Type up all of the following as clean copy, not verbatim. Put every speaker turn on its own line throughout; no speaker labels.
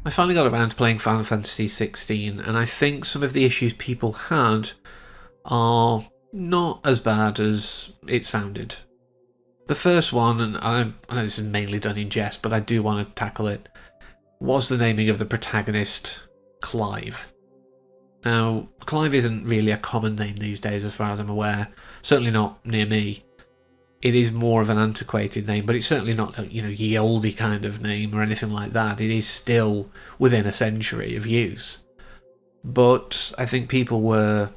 I finally got around to playing Final Fantasy XVI, and I think some of the issues people had are not as bad as it sounded. The first one, and I know this is mainly done in jest, but I do want to tackle it, was the naming of the protagonist, Clive. Now, Clive isn't really a common name these days as far as I'm aware, certainly not near me. It is more of an antiquated name, but it's certainly not, ye olde kind of name or anything like that. It is still within a century of use. But I think people were,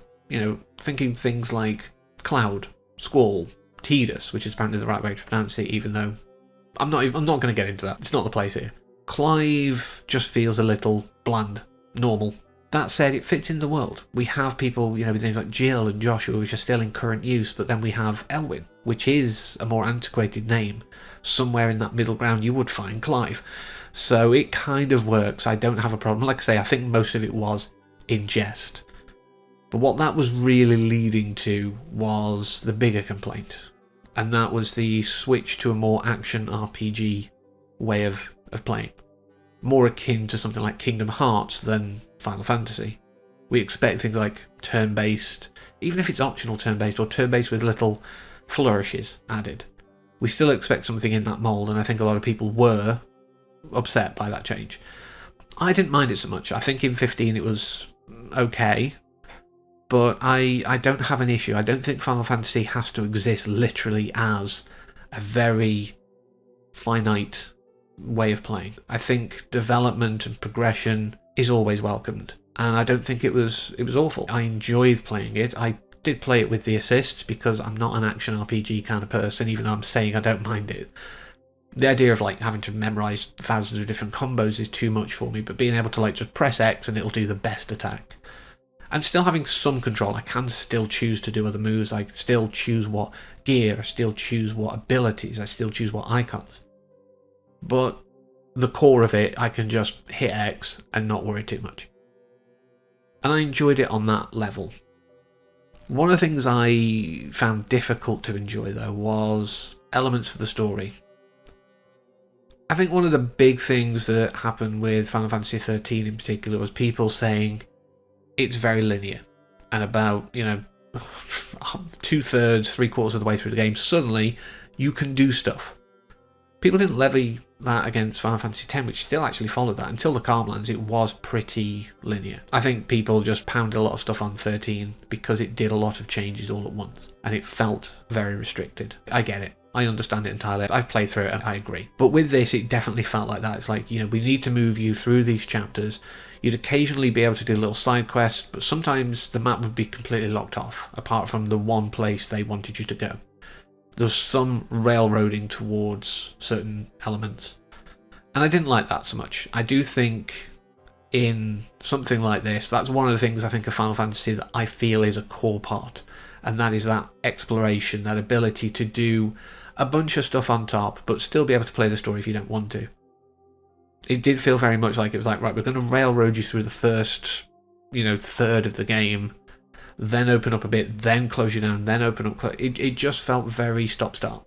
thinking things like Cloud, Squall, Tidus, which is apparently the right way to pronounce it, even though I'm not going to get into that. It's not the place here. Clive just feels a little bland, normal. That said, it fits in the world. We have people, with names like Jill and Joshua, which are still in current use, but then we have Elwyn, which is a more antiquated name. Somewhere in that middle ground you would find Clive. So it kind of works. I don't have a problem. Like I say, I think most of it was in jest. But what that was really leading to was the bigger complaint. And that was the switch to a more action RPG way of playing. More akin to something like Kingdom Hearts than Final Fantasy. We expect things like turn-based, even if it's optional turn-based, or turn-based with little flourishes added. We still expect something in that mould, and I think a lot of people were upset by that change. I didn't mind it so much. I think in 15 it was okay, but I don't have an issue. I don't think Final Fantasy has to exist literally as a very finite way of playing. I think development and progression is always welcomed, and I don't think it was awful. I enjoyed playing it. I did play it with the assists because I'm not an action RPG kind of person, even though I'm saying I don't mind it. The idea of having to memorize thousands of different combos is too much for me, but being able to just press X and it'll do the best attack. And still having some control, I can still choose to do other moves, I still choose what gear, I still choose what abilities, I still choose what icons. But the core of it, I can just hit X and not worry too much. And I enjoyed it on that level. One of the things I found difficult to enjoy, though, was elements of the story. I think one of the big things that happened with Final Fantasy XIII in particular was people saying it's very linear. And about, 2/3, 3/4 of the way through the game, suddenly you can do stuff. People didn't levy that against Final Fantasy X, which still actually followed that. Until the Calmlands, it was pretty linear. I think people just pounded a lot of stuff on 13 because it did a lot of changes all at once, and it felt very restricted. I get it. I understand it entirely. I've played through it and I agree. But with this, it definitely felt like that. It's like, we need to move you through these chapters. You'd occasionally be able to do little side quests, but sometimes the map would be completely locked off, apart from the one place they wanted you to go. There's some railroading towards certain elements. And I didn't like that so much. I do think in something like this, that's one of the things I think of Final Fantasy that I feel is a core part. And that is that exploration, that ability to do a bunch of stuff on top, but still be able to play the story if you don't want to. It did feel very much like it was like, right, we're going to railroad you through the first, third of the game, then open up a bit, then close you down, then open up. It just felt very stop-start.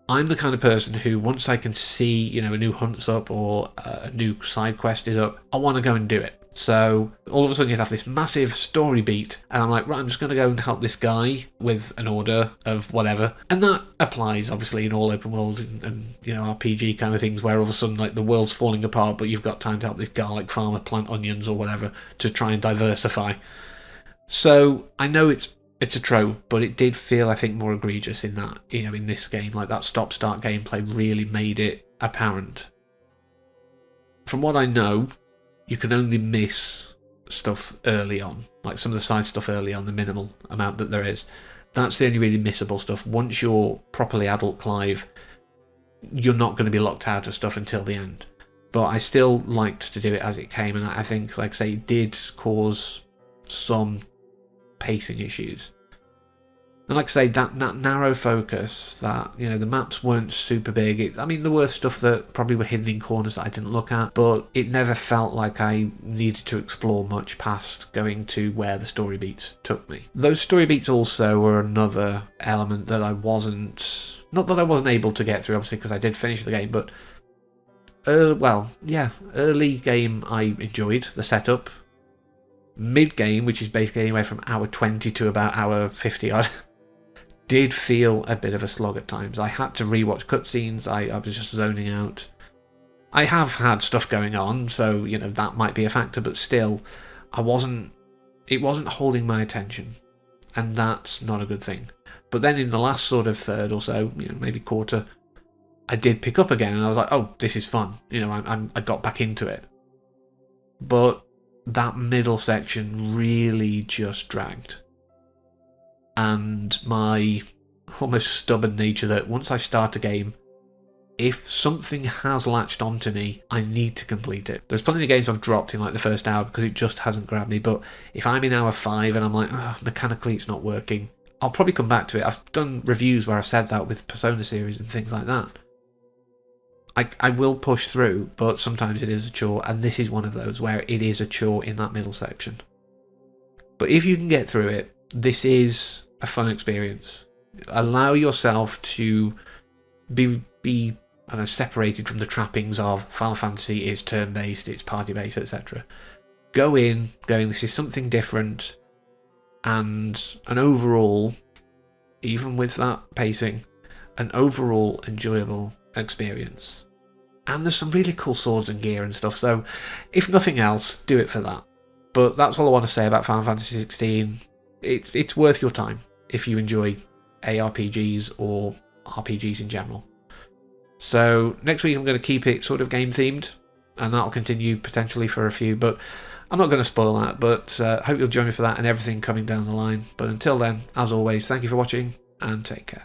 I'm the kind of person who, once I can see, a new hunt's up or a new side quest is up, I want to go and do it. So all of a sudden you have this massive story beat, and I'm like, right, I'm just going to go and help this guy with an order of whatever. And that applies, obviously, in all open world and RPG kind of things, where all of a sudden, the world's falling apart, but you've got time to help this garlic farmer plant onions or whatever to try and diversify. So I know it's a trope, but it did feel, I think, more egregious in that, in this game. That stop-start gameplay really made it apparent. From what I know, you can only miss stuff early on, like some of the side stuff early on, the minimal amount that there is. That's the only really missable stuff. Once you're properly adult Clive, you're not going to be locked out of stuff until the end. But I still liked to do it as it came, and I think, like I say, it did cause some pacing issues. And like I say, that narrow focus, that, the maps weren't super big. There were stuff that probably were hidden in corners that I didn't look at, but it never felt like I needed to explore much past going to where the story beats took me. Those story beats also were another element that I wasn't able to get through, obviously, because I did finish the game, but early game I enjoyed the setup. Mid game, which is basically anywhere from hour 20 to about hour 50 odd, did feel a bit of a slog at times. I had to rewatch cutscenes. I was just zoning out. I have had stuff going on, so that might be a factor, but still, it wasn't holding my attention, and that's not a good thing. But then in the last sort of third or so, maybe quarter, I did pick up again, and I was like, oh, this is fun. I got back into it. But that middle section really just dragged. And my almost stubborn nature that once I start a game, if something has latched onto me, I need to complete it. There's plenty of games I've dropped in like the first hour because it just hasn't grabbed me, but if I'm in hour 5 and I'm like, oh, mechanically it's not working, I'll probably come back to it. I've done reviews where I've said that with Persona series and things like that. I will push through, but sometimes it is a chore, and this is one of those where it is a chore in that middle section. But if you can get through it, this is a fun experience. Allow yourself to be separated from the trappings of Final Fantasy is turn-based, it's party-based, etc. Go in, going, this is something different, and an overall, even with that pacing, an overall enjoyable experience. And there's some really cool swords and gear and stuff, so if nothing else, do it for that. But that's all I want to say about Final Fantasy XVI. It's worth your time if you enjoy ARPGs or RPGs in general. So next week I'm going to keep it sort of game themed, and that'll continue potentially for a few, but I'm not going to spoil that. But hope you'll join me for that and everything coming down the line. But until then, as always, thank you for watching and take care.